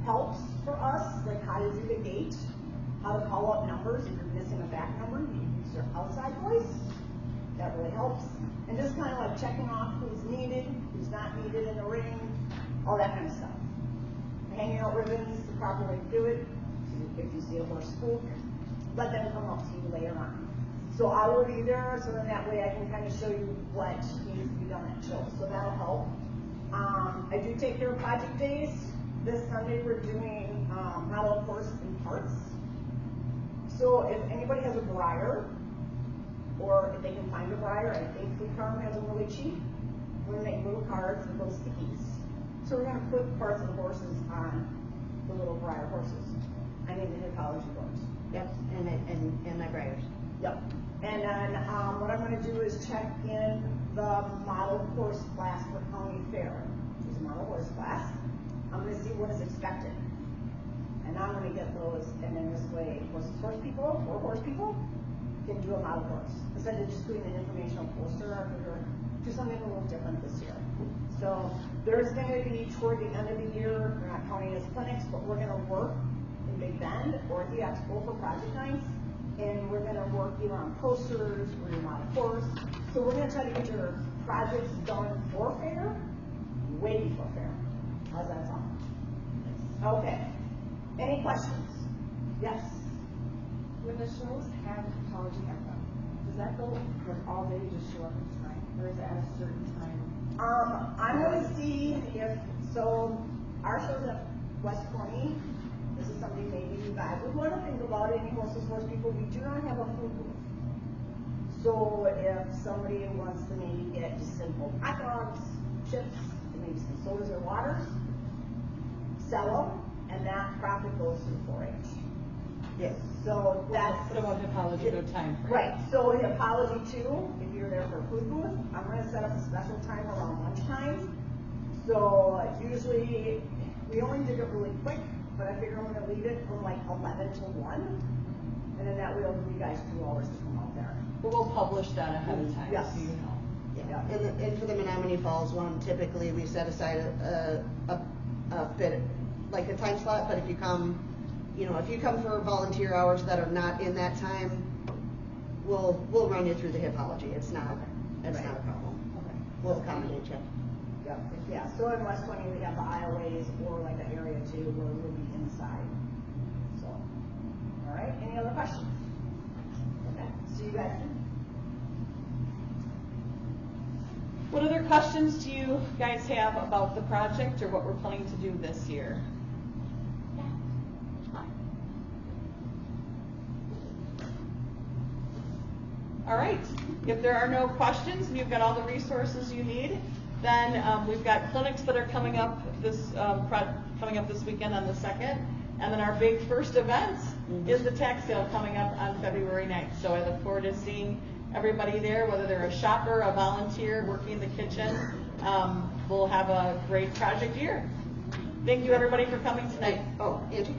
helps for us, like how to do the gate, how to call up numbers. If you're missing a back number, you can use your outside voice. That really helps. And just kind of like checking off who's needed, who's not needed in the ring, all that kind of stuff. Hanging out ribbons, the proper way to do it. If you see a horse spook, let them come up to you later on. So I will be there, so then that way I can kind of show you what needs to be done at show. So that'll help. I do take care of project days. This Sunday we're doing model horse and parts. So if anybody has a briar, or if they can find a briar, I think Food Farm has them really cheap. We're going to make little cards with little stickies. So we're going to put parts of the horses on the little briar horses. I mean the hippology books. Yep, and my briars. Yep. And then what I'm going to do is check in the model horse class for county fair. There's a model horse class. I'm going to see what is expected. And I'm going to get those, and then this way, horse people can do a model horse. Instead of just doing an informational poster, I'm going to do something a little different this year. So there's going to be, toward the end of the year, we're not counting as clinics, but we're going to work in Big Bend or the Expo for project nights. And we're going to work either on posters or your model horse. So we're going to try to get your projects done for fair, way before fair. How's that sound? Okay. Any questions? Yes? When the shows have hippology at them, does that go like all day, just show up in time? Or is it at a certain time? I'm going to see if, so our show's at West 20. This is something maybe you guys would want to think about. Any Horseless Horse people, we do not have a food booth. So if somebody wants to maybe get just simple hot dogs, chips, and maybe some sodas or waters, sell them, and that profit goes to the 4-H. Yes. So that's What about hippology, no time frame? right. So hippology too, if you're there for a food booth, I'm going to set up a special time around lunchtime. So usually we only did it really quick, but I figure I'm going to leave it from like 11 to 1, and then that way it'll give you guys 2 hours to come out there. But we'll publish that ahead of time, Yes. so you know. Yeah. And for the Menominee Falls one, typically we set aside a bit, like a time slot, but if you come, if you come for volunteer hours that are not in that time, we'll run you through the hippology. It's not a problem. Okay. We'll accommodate you. Yep. Yeah. So in West 20 we have the aisleways or like an area too where we'll be inside. So, all right. Any other questions? Okay. See you guys soon. What other questions do you guys have about the project or what we're planning to do this year? All right. If there are no questions and you've got all the resources you need, then we've got clinics that are coming up this weekend on the 2nd, and then our big first event is the tax sale coming up on February 9th. So I look forward to seeing everybody there, whether they're a shopper, a volunteer, working in the kitchen. We'll have a great project year. Thank you everybody for coming tonight. Oh, Angie?